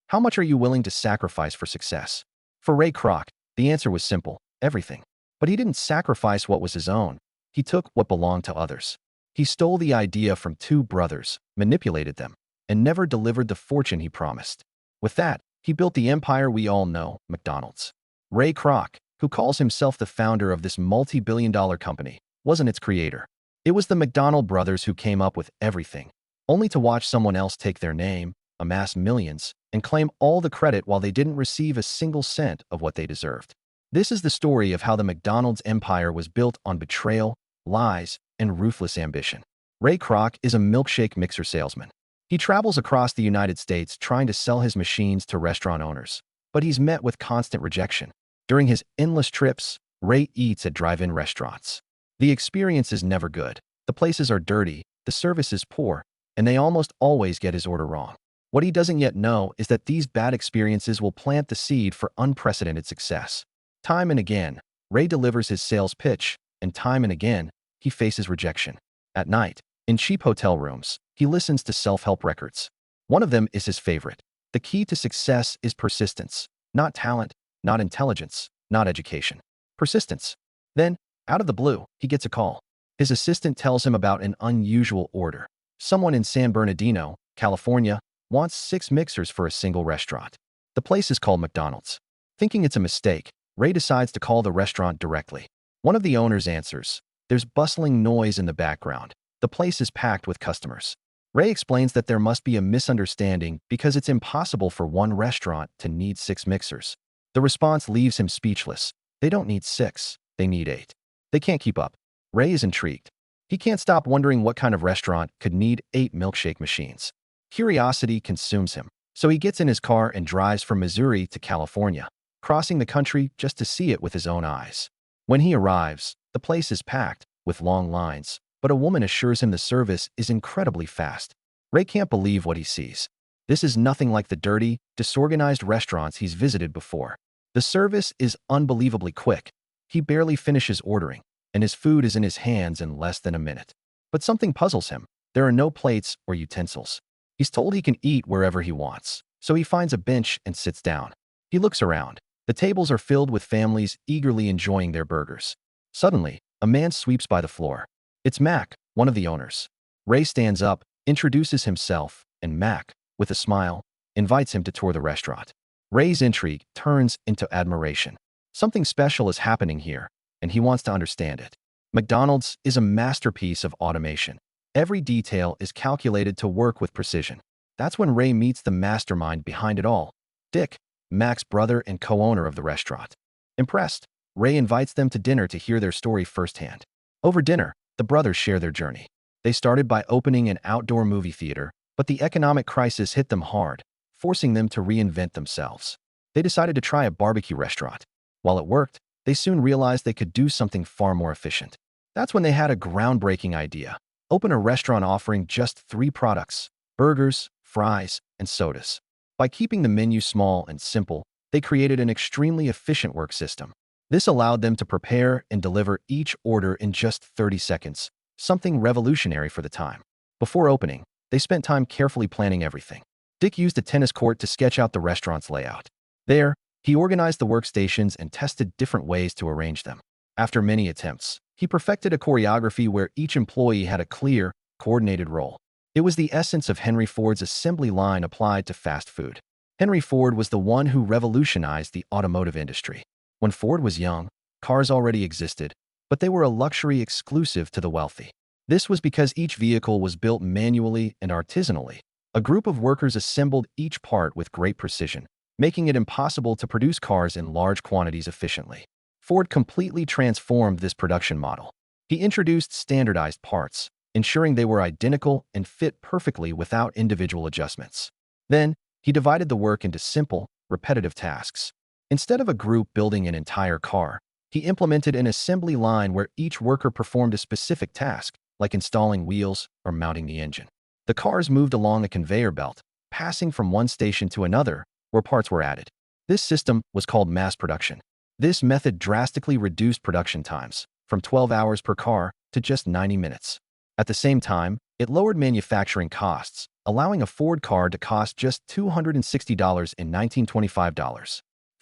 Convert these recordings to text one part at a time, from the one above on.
How much are you willing to sacrifice for success? For Ray Kroc, the answer was simple: everything. But he didn't sacrifice what was his own. He took what belonged to others. He stole the idea from two brothers, manipulated them, and never delivered the fortune he promised. With that, he built the empire we all know, McDonald's. Ray Kroc, who calls himself the founder of this multi-billion-dollar company, wasn't its creator. It was the McDonald brothers who came up with everything, only to watch someone else take their name, amass millions, and claim all the credit while they didn't receive a single cent of what they deserved. This is the story of how the McDonald's empire was built on betrayal, lies, and ruthless ambition. Ray Kroc is a milkshake mixer salesman. He travels across the United States trying to sell his machines to restaurant owners, but he's met with constant rejection. During his endless trips, Ray eats at drive-in restaurants. The experience is never good. The places are dirty, the service is poor, and they almost always get his order wrong. What he doesn't yet know is that these bad experiences will plant the seed for unprecedented success. Time and again, Ray delivers his sales pitch, and time and again, he faces rejection. At night, in cheap hotel rooms, he listens to self-help records. One of them is his favorite. The key to success is persistence, not talent, not intelligence, not education. Persistence. Then, out of the blue, he gets a call. His assistant tells him about an unusual order. Someone in San Bernardino, California, wants 6 mixers for a single restaurant. The place is called McDonald's. Thinking it's a mistake, Ray decides to call the restaurant directly. One of the owners answers. There's bustling noise in the background. The place is packed with customers. Ray explains that there must be a misunderstanding because it's impossible for one restaurant to need 6 mixers. The response leaves him speechless. They don't need 6, they need 8. They can't keep up. Ray is intrigued. He can't stop wondering what kind of restaurant could need 8 milkshake machines. Curiosity consumes him, so he gets in his car and drives from Missouri to California, crossing the country just to see it with his own eyes. When he arrives, the place is packed, with long lines, but a woman assures him the service is incredibly fast. Ray can't believe what he sees. This is nothing like the dirty, disorganized restaurants he's visited before. The service is unbelievably quick. He barely finishes ordering, and his food is in his hands in less than a minute. But something puzzles him. There are no plates or utensils. He's told he can eat wherever he wants, so he finds a bench and sits down. He looks around. The tables are filled with families eagerly enjoying their burgers. Suddenly, a man sweeps by the floor. It's Mac, one of the owners. Ray stands up, introduces himself, and Mac, with a smile, invites him to tour the restaurant. Ray's intrigue turns into admiration. Something special is happening here, and he wants to understand it. McDonald's is a masterpiece of automation. Every detail is calculated to work with precision. That's when Ray meets the mastermind behind it all, Dick, Mac's brother and co-owner of the restaurant. Impressed, Ray invites them to dinner to hear their story firsthand. Over dinner, the brothers share their journey. They started by opening an outdoor movie theater, but the economic crisis hit them hard, forcing them to reinvent themselves. They decided to try a barbecue restaurant. While it worked, they soon realized they could do something far more efficient. That's when they had a groundbreaking idea. Open a restaurant offering just 3 products: burgers, fries, and sodas. By keeping the menu small and simple, they created an extremely efficient work system. This allowed them to prepare and deliver each order in just 30 seconds, something revolutionary for the time. Before opening, they spent time carefully planning everything. Dick used a tennis court to sketch out the restaurant's layout. There, he organized the workstations and tested different ways to arrange them. After many attempts, he perfected a choreography where each employee had a clear, coordinated role. It was the essence of Henry Ford's assembly line applied to fast food. Henry Ford was the one who revolutionized the automotive industry. When Ford was young, cars already existed, but they were a luxury exclusive to the wealthy. This was because each vehicle was built manually and artisanally. A group of workers assembled each part with great precision, making it impossible to produce cars in large quantities efficiently. Ford completely transformed this production model. He introduced standardized parts, ensuring they were identical and fit perfectly without individual adjustments. Then, he divided the work into simple, repetitive tasks. Instead of a group building an entire car, he implemented an assembly line where each worker performed a specific task, like installing wheels or mounting the engine. The cars moved along a conveyor belt, passing from one station to another where parts were added. This system was called mass production. This method drastically reduced production times, from 12 hours per car to just 90 minutes. At the same time, It lowered manufacturing costs, allowing a Ford car to cost just $260 in 1925.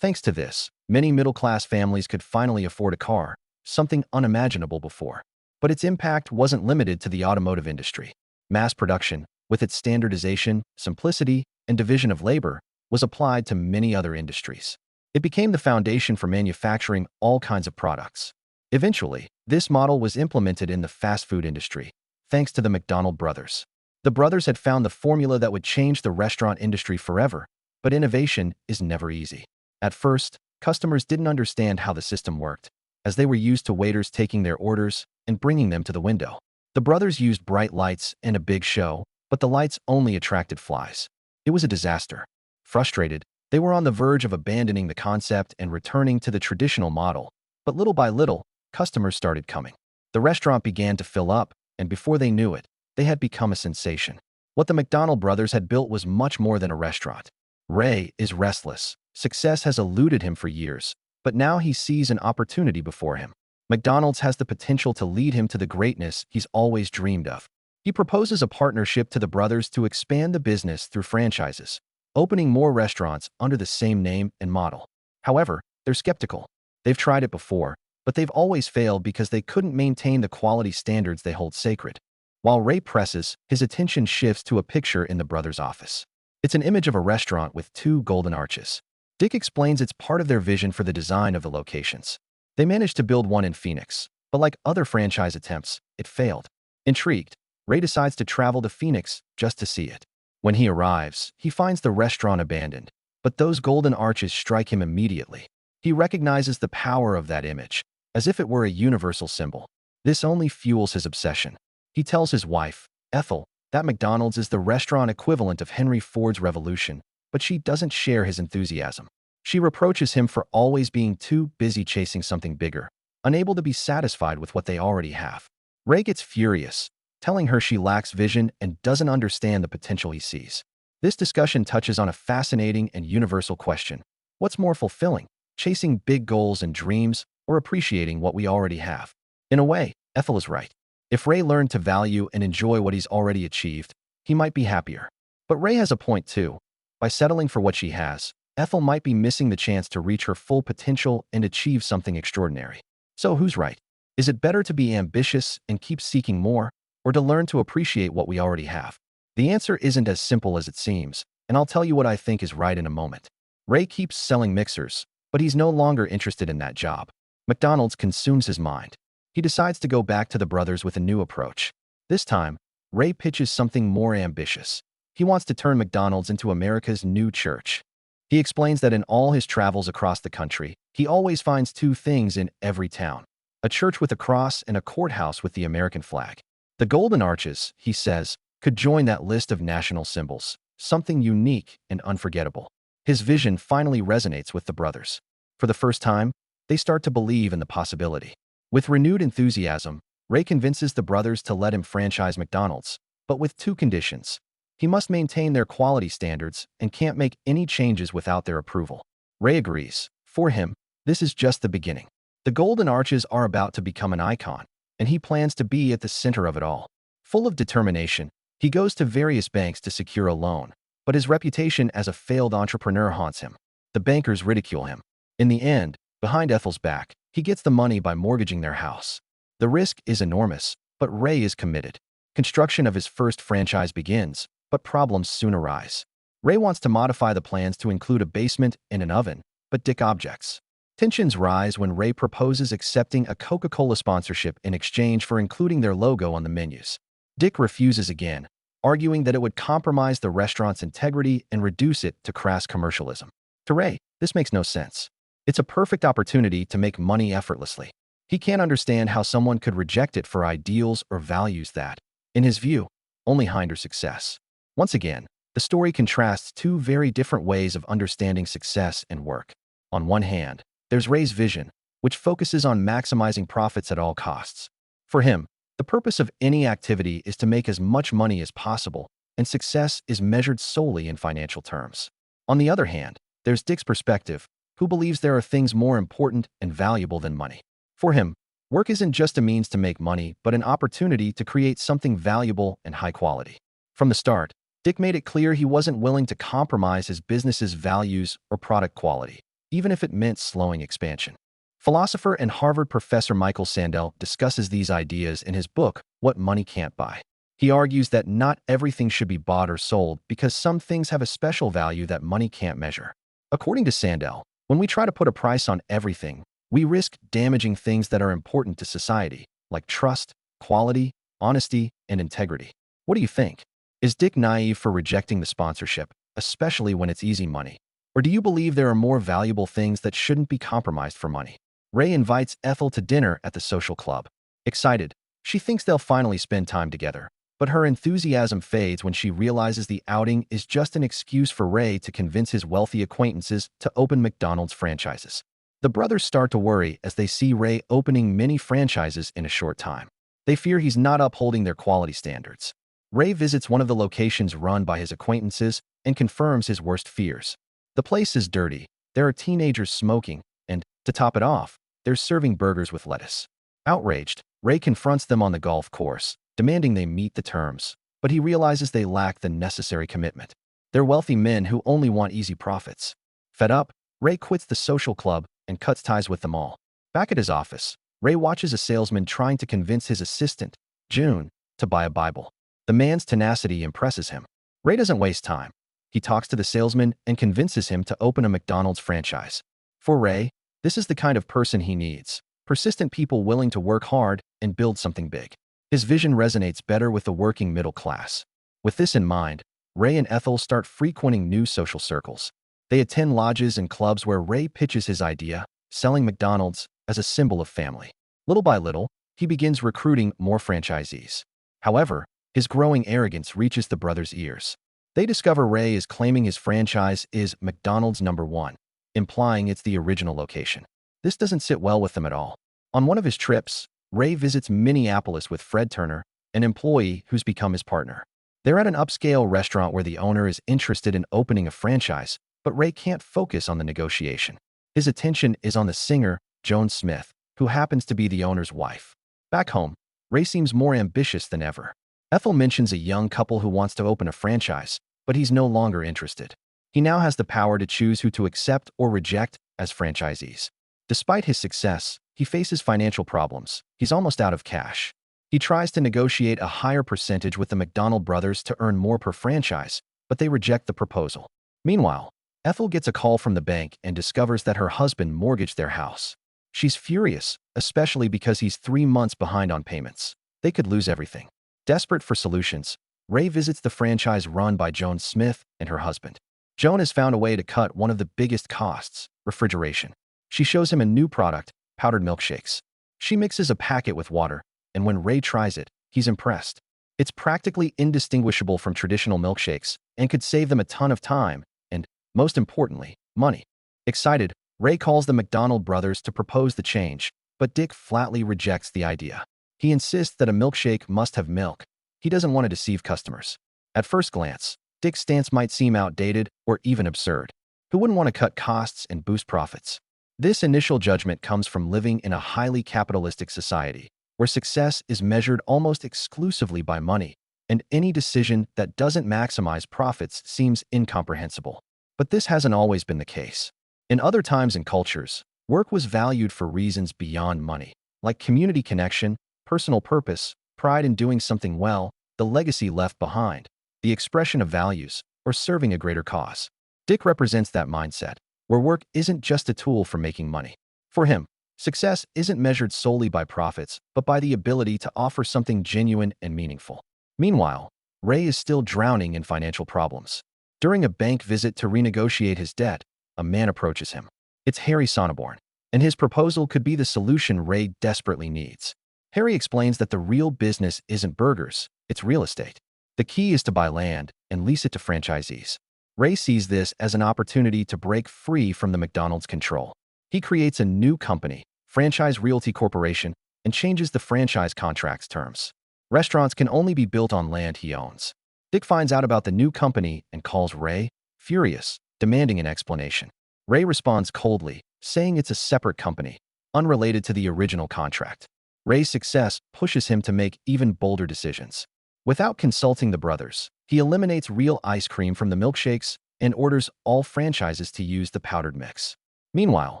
Thanks to this, many middle-class families could finally afford a car, something unimaginable before. But its impact wasn't limited to the automotive industry. Mass production, with its standardization, simplicity, and division of labor, was applied to many other industries. It became the foundation for manufacturing all kinds of products. Eventually, this model was implemented in the fast food industry, thanks to the McDonald brothers. The brothers had found the formula that would change the restaurant industry forever, but innovation is never easy. At first, customers didn't understand how the system worked, as they were used to waiters taking their orders and bringing them to the window. The brothers used bright lights and a big show, but the lights only attracted flies. It was a disaster. Frustrated, they were on the verge of abandoning the concept and returning to the traditional model, but little by little, customers started coming. The restaurant began to fill up, and before they knew it, they had become a sensation. What the McDonald brothers had built was much more than a restaurant. Ray is restless. Success has eluded him for years, but now he sees an opportunity before him. McDonald's has the potential to lead him to the greatness he's always dreamed of. He proposes a partnership to the brothers to expand the business through franchises, opening more restaurants under the same name and model. However, they're skeptical. They've tried it before, but they've always failed because they couldn't maintain the quality standards they hold sacred. While Ray presses, his attention shifts to a picture in the brothers' office. It's an image of a restaurant with two golden arches. Dick explains it's part of their vision for the design of the locations. They managed to build one in Phoenix, but like other franchise attempts, it failed. Intrigued, Ray decides to travel to Phoenix just to see it. When he arrives, he finds the restaurant abandoned, but those golden arches strike him immediately. He recognizes the power of that image, as if it were a universal symbol. This only fuels his obsession. He tells his wife, Ethel, that McDonald's is the restaurant equivalent of Henry Ford's Revolution, but she doesn't share his enthusiasm. She reproaches him for always being too busy chasing something bigger, unable to be satisfied with what they already have. Ray gets furious, telling her she lacks vision and doesn't understand the potential he sees. This discussion touches on a fascinating and universal question. What's more fulfilling, chasing big goals and dreams, or appreciating what we already have? In a way, Ethel is right. If Ray learned to value and enjoy what he's already achieved, he might be happier. But Ray has a point too. By settling for what she has, Ethel might be missing the chance to reach her full potential and achieve something extraordinary. So who's right? Is it better to be ambitious and keep seeking more, or to learn to appreciate what we already have? The answer isn't as simple as it seems, and I'll tell you what I think is right in a moment. Ray keeps selling mixers, but he's no longer interested in that job. McDonald's consumes his mind. He decides to go back to the brothers with a new approach. This time, Ray pitches something more ambitious. He wants to turn McDonald's into America's new church. He explains that in all his travels across the country, he always finds two things in every town: a church with a cross and a courthouse with the American flag. The golden arches, he says, could join that list of national symbols, something unique and unforgettable. His vision finally resonates with the brothers. For the first time, they start to believe in the possibility. With renewed enthusiasm, Ray convinces the brothers to let him franchise McDonald's, but with two conditions. He must maintain their quality standards and can't make any changes without their approval. Ray agrees. For him, this is just the beginning. The golden arches are about to become an icon, and he plans to be at the center of it all. Full of determination, he goes to various banks to secure a loan, but his reputation as a failed entrepreneur haunts him. The bankers ridicule him. In the end, behind Ethel's back, he gets the money by mortgaging their house. The risk is enormous, but Ray is committed. Construction of his first franchise begins, but problems soon arise. Ray wants to modify the plans to include a basement and an oven, but Dick objects. Tensions rise when Ray proposes accepting a Coca-Cola sponsorship in exchange for including their logo on the menus. Dick refuses again, arguing that it would compromise the restaurant's integrity and reduce it to crass commercialism. To Ray, this makes no sense. It's a perfect opportunity to make money effortlessly. He can't understand how someone could reject it for ideals or values that, in his view, only hinder success. Once again, the story contrasts two very different ways of understanding success and work. On one hand, there's Ray's vision, which focuses on maximizing profits at all costs. For him, the purpose of any activity is to make as much money as possible, and success is measured solely in financial terms. On the other hand, there's Dick's perspective, who believes there are things more important and valuable than money. For him, Work isn't just a means to make money, but an opportunity to create something valuable and high quality. From the start, Dick made it clear he wasn't willing to compromise his business's values or product quality, even if it meant slowing expansion. Philosopher and Harvard professor Michael Sandel discusses these ideas in his book, What Money Can't Buy. He argues that not everything should be bought or sold because some things have a special value that money can't measure. According to Sandel, when we try to put a price on everything, we risk damaging things that are important to society, like trust, quality, honesty, and integrity. What do you think? Is Dick naive for rejecting the sponsorship, especially when it's easy money? Or do you believe there are more valuable things that shouldn't be compromised for money? Ray invites Ethel to dinner at the social club. Excited, she thinks they'll finally spend time together. But her enthusiasm fades when she realizes the outing is just an excuse for Ray to convince his wealthy acquaintances to open McDonald's franchises. The brothers start to worry as they see Ray opening many franchises in a short time. They fear he's not upholding their quality standards. Ray visits one of the locations run by his acquaintances and confirms his worst fears. The place is dirty, there are teenagers smoking, and, to top it off, they're serving burgers with lettuce. Outraged, Ray confronts them on the golf course, demanding they meet the terms, but he realizes they lack the necessary commitment. They're wealthy men who only want easy profits. Fed up, Ray quits the social club and cuts ties with them all. Back at his office, Ray watches a salesman trying to convince his assistant, June, to buy a Bible. The man's tenacity impresses him. Ray doesn't waste time. He talks to the salesman and convinces him to open a McDonald's franchise. For Ray, this is the kind of person he needs: persistent people willing to work hard and build something big. His vision resonates better with the working middle class. With this in mind, Ray and Ethel start frequenting new social circles. They attend lodges and clubs where Ray pitches his idea, selling McDonald's as a symbol of family. Little by little, he begins recruiting more franchisees. However, his growing arrogance reaches the brothers' ears. They discover Ray is claiming his franchise is McDonald's #1, implying it's the original location. This doesn't sit well with them at all. On one of his trips, Ray visits Minneapolis with Fred Turner, an employee who's become his partner. They're at an upscale restaurant where the owner is interested in opening a franchise, but Ray can't focus on the negotiation. His attention is on the singer, Joan Smith, who happens to be the owner's wife. Back home, Ray seems more ambitious than ever. Ethel mentions a young couple who wants to open a franchise, but he's no longer interested. He now has the power to choose who to accept or reject as franchisees. Despite his success, he faces financial problems. He's almost out of cash. He tries to negotiate a higher percentage with the McDonald brothers to earn more per franchise, but they reject the proposal. Meanwhile, Ethel gets a call from the bank and discovers that her husband mortgaged their house. She's furious, especially because he's 3 months behind on payments. They could lose everything. Desperate for solutions, Ray visits the franchise run by Joan Smith and her husband. Joan has found a way to cut one of the biggest costs: refrigeration. She shows him a new product: powdered milkshakes. She mixes a packet with water, and when Ray tries it, he's impressed. It's practically indistinguishable from traditional milkshakes and could save them a ton of time and, most importantly, money. Excited, Ray calls the McDonald brothers to propose the change, but Dick flatly rejects the idea. He insists that a milkshake must have milk. He doesn't want to deceive customers. At first glance, Dick's stance might seem outdated or even absurd. Who wouldn't want to cut costs and boost profits? This initial judgment comes from living in a highly capitalistic society, where success is measured almost exclusively by money, and any decision that doesn't maximize profits seems incomprehensible. But this hasn't always been the case. In other times and cultures, work was valued for reasons beyond money, like community connection, personal purpose, pride in doing something well, the legacy left behind, the expression of values, or serving a greater cause. Dick represents that mindset, where work isn't just a tool for making money. For him, success isn't measured solely by profits, but by the ability to offer something genuine and meaningful. Meanwhile, Ray is still drowning in financial problems. During a bank visit to renegotiate his debt, a man approaches him. It's Harry Sonneborn, and his proposal could be the solution Ray desperately needs. Harry explains that the real business isn't burgers, it's real estate. The key is to buy land and lease it to franchisees. Ray sees this as an opportunity to break free from the McDonald's control. He creates a new company, Franchise Realty Corporation, and changes the franchise contract's terms. Restaurants can only be built on land he owns. Dick finds out about the new company and calls Ray, furious, demanding an explanation. Ray responds coldly, saying it's a separate company, unrelated to the original contract. Ray's success pushes him to make even bolder decisions. Without consulting the brothers, he eliminates real ice cream from the milkshakes and orders all franchises to use the powdered mix. Meanwhile,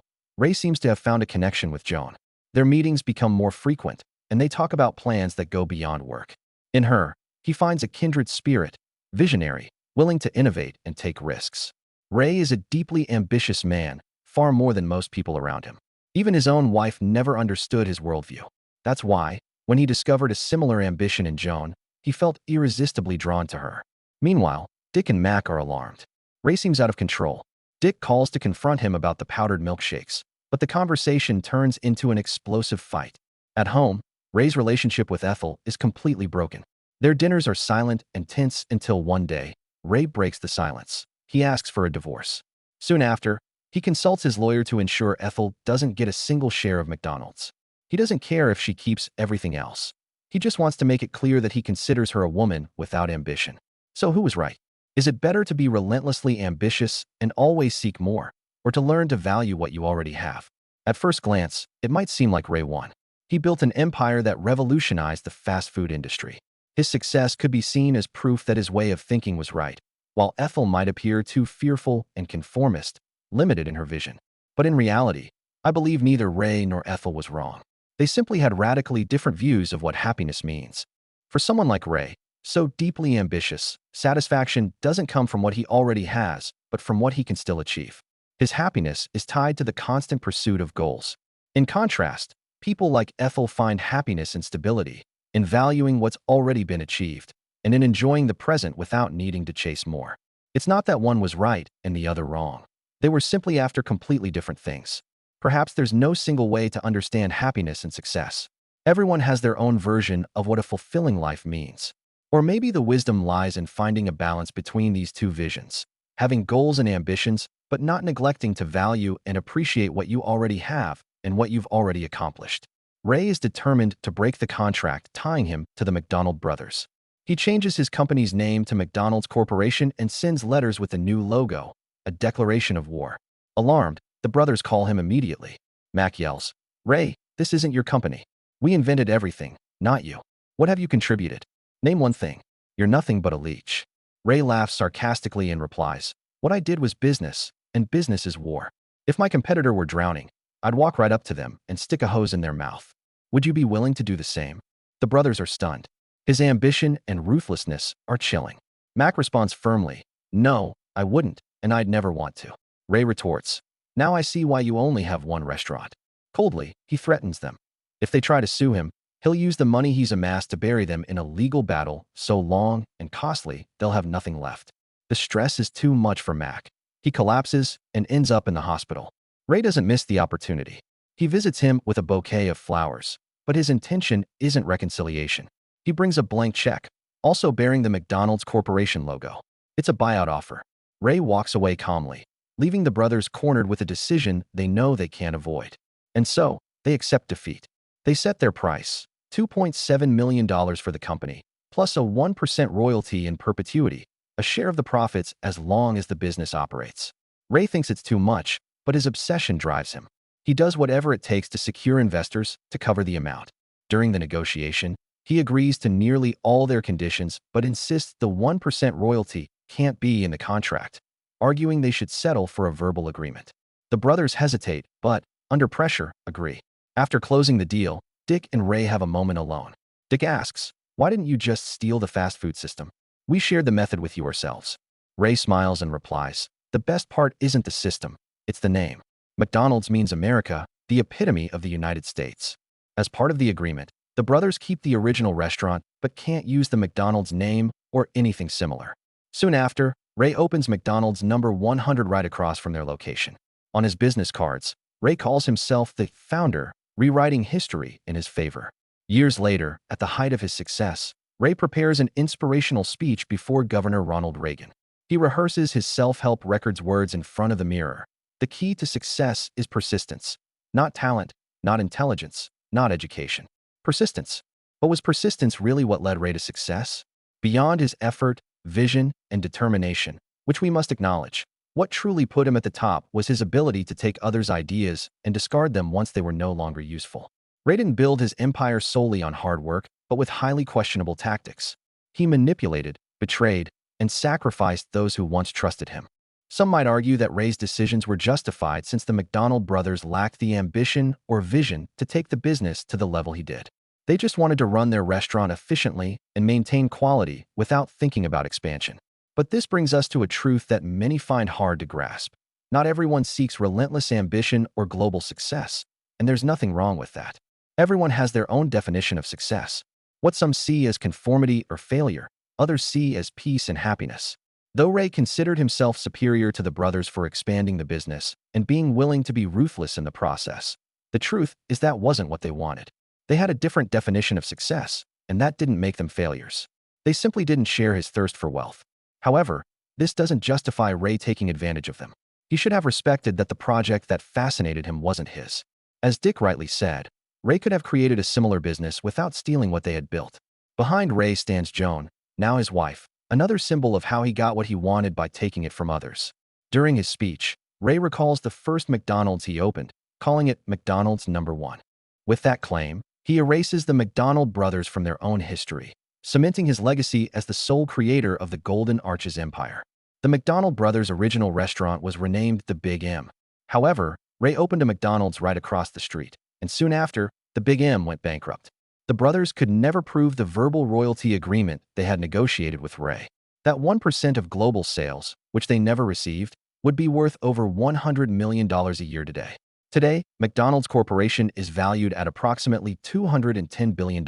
Ray seems to have found a connection with Joan. Their meetings become more frequent, and they talk about plans that go beyond work. In her, he finds a kindred spirit, visionary, willing to innovate and take risks. Ray is a deeply ambitious man, far more than most people around him. Even his own wife never understood his worldview. That's why, when he discovered a similar ambition in Joan, he felt irresistibly drawn to her. Meanwhile, Dick and Mac are alarmed. Ray seems out of control. Dick calls to confront him about the powdered milkshakes, but the conversation turns into an explosive fight. At home, Ray's relationship with Ethel is completely broken. Their dinners are silent and tense until one day, Ray breaks the silence. He asks for a divorce. Soon after, he consults his lawyer to ensure Ethel doesn't get a single share of McDonald's. He doesn't care if she keeps everything else. He just wants to make it clear that he considers her a woman without ambition. So who was right? Is it better to be relentlessly ambitious and always seek more, or to learn to value what you already have? At first glance, it might seem like Ray won. He built an empire that revolutionized the fast food industry. His success could be seen as proof that his way of thinking was right, while Ethel might appear too fearful and conformist, limited in her vision. But in reality, I believe neither Ray nor Ethel was wrong. They simply had radically different views of what happiness means. For someone like Ray, so deeply ambitious, satisfaction doesn't come from what he already has, but from what he can still achieve. His happiness is tied to the constant pursuit of goals. In contrast, people like Ethel find happiness in stability, in valuing what's already been achieved, and in enjoying the present without needing to chase more. It's not that one was right and the other wrong. They were simply after completely different things. Perhaps there's no single way to understand happiness and success. Everyone has their own version of what a fulfilling life means. Or maybe the wisdom lies in finding a balance between these two visions, having goals and ambitions, but not neglecting to value and appreciate what you already have and what you've already accomplished. Ray is determined to break the contract tying him to the McDonald brothers. He changes his company's name to McDonald's Corporation and sends letters with a new logo, a declaration of war. Alarmed, the brothers call him immediately. Mac yells, "Ray, this isn't your company. We invented everything, not you. What have you contributed? Name one thing. You're nothing but a leech." Ray laughs sarcastically and replies, "What I did was business, and business is war. If my competitor were drowning, I'd walk right up to them and stick a hose in their mouth. Would you be willing to do the same?" The brothers are stunned. His ambition and ruthlessness are chilling. Mac responds firmly, "No, I wouldn't, and I'd never want to." Ray retorts, "Now I see why you only have one restaurant." Coldly, he threatens them. If they try to sue him, he'll use the money he's amassed to bury them in a legal battle so long and costly they'll have nothing left. The stress is too much for Mac. He collapses and ends up in the hospital. Ray doesn't miss the opportunity. He visits him with a bouquet of flowers, but his intention isn't reconciliation. He brings a blank check, also bearing the McDonald's Corporation logo. It's a buyout offer. Ray walks away calmly, leaving the brothers cornered with a decision they know they can't avoid. And so, they accept defeat. They set their price, $2.7 million for the company, plus a 1% royalty in perpetuity, a share of the profits as long as the business operates. Ray thinks it's too much, but his obsession drives him. He does whatever it takes to secure investors to cover the amount. During the negotiation, he agrees to nearly all their conditions but insists the 1% royalty can't be in the contract, arguing they should settle for a verbal agreement. The brothers hesitate, but, under pressure, agree. After closing the deal, Dick and Ray have a moment alone. Dick asks, "Why didn't you just steal the fast food system? We shared the method with you ourselves." Ray smiles and replies, "The best part isn't the system, it's the name. McDonald's means America, the epitome of the United States." As part of the agreement, the brothers keep the original restaurant but can't use the McDonald's name or anything similar. Soon after, Ray opens McDonald's number 100 right across from their location. On his business cards, Ray calls himself the founder, rewriting history in his favor. Years later, at the height of his success, Ray prepares an inspirational speech before Governor Ronald Reagan. He rehearses his self-help records words in front of the mirror. The key to success is persistence. Not talent, not intelligence, not education. Persistence. But was persistence really what led Ray to success? Beyond his effort, vision, and determination, which we must acknowledge, what truly put him at the top was his ability to take others' ideas and discard them once they were no longer useful. Ray didn't build his empire solely on hard work, but with highly questionable tactics. He manipulated, betrayed, and sacrificed those who once trusted him. Some might argue that Ray's decisions were justified since the McDonald brothers lacked the ambition or vision to take the business to the level he did. They just wanted to run their restaurant efficiently and maintain quality without thinking about expansion. But this brings us to a truth that many find hard to grasp. Not everyone seeks relentless ambition or global success, and there's nothing wrong with that. Everyone has their own definition of success. What some see as conformity or failure, others see as peace and happiness. Though Ray considered himself superior to the brothers for expanding the business and being willing to be ruthless in the process, the truth is that wasn't what they wanted. They had a different definition of success, and that didn't make them failures. They simply didn't share his thirst for wealth. However, this doesn't justify Ray taking advantage of them. He should have respected that the project that fascinated him wasn't his. As Dick rightly said, Ray could have created a similar business without stealing what they had built. Behind Ray stands Joan, now his wife, another symbol of how he got what he wanted by taking it from others. During his speech, Ray recalls the first McDonald's he opened, calling it McDonald's #1. With that claim, he erases the McDonald brothers from their own history, cementing his legacy as the sole creator of the Golden Arches empire. The McDonald brothers' original restaurant was renamed the Big M. However, Ray opened a McDonald's right across the street, and soon after, the Big M went bankrupt. The brothers could never prove the verbal royalty agreement they had negotiated with Ray. That 1% of global sales, which they never received, would be worth over $100 million a year today. Today, McDonald's Corporation is valued at approximately $210 billion.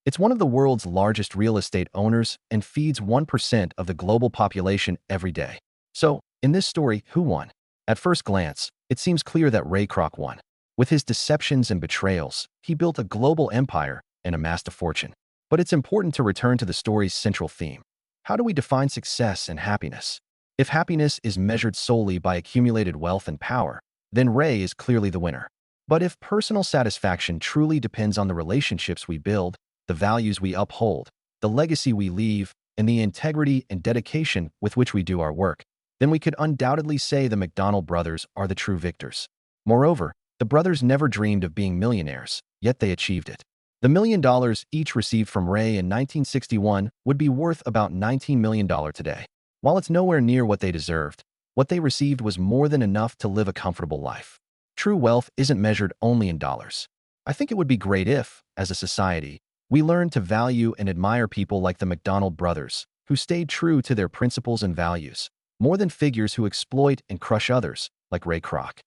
It's one of the world's largest real estate owners and feeds 1% of the global population every day. So, in this story, who won? At first glance, it seems clear that Ray Kroc won. With his deceptions and betrayals, he built a global empire and amassed a fortune. But it's important to return to the story's central theme. How do we define success and happiness? If happiness is measured solely by accumulated wealth and power, then Ray is clearly the winner. But if personal satisfaction truly depends on the relationships we build, the values we uphold, the legacy we leave, and the integrity and dedication with which we do our work, then we could undoubtedly say the McDonald brothers are the true victors. Moreover, the brothers never dreamed of being millionaires, yet they achieved it. The $1 million each received from Ray in 1961 would be worth about $19 million today. While it's nowhere near what they deserved, what they received was more than enough to live a comfortable life. True wealth isn't measured only in dollars. I think it would be great if, as a society, we learned to value and admire people like the McDonald brothers, who stayed true to their principles and values, more than figures who exploit and crush others, like Ray Kroc.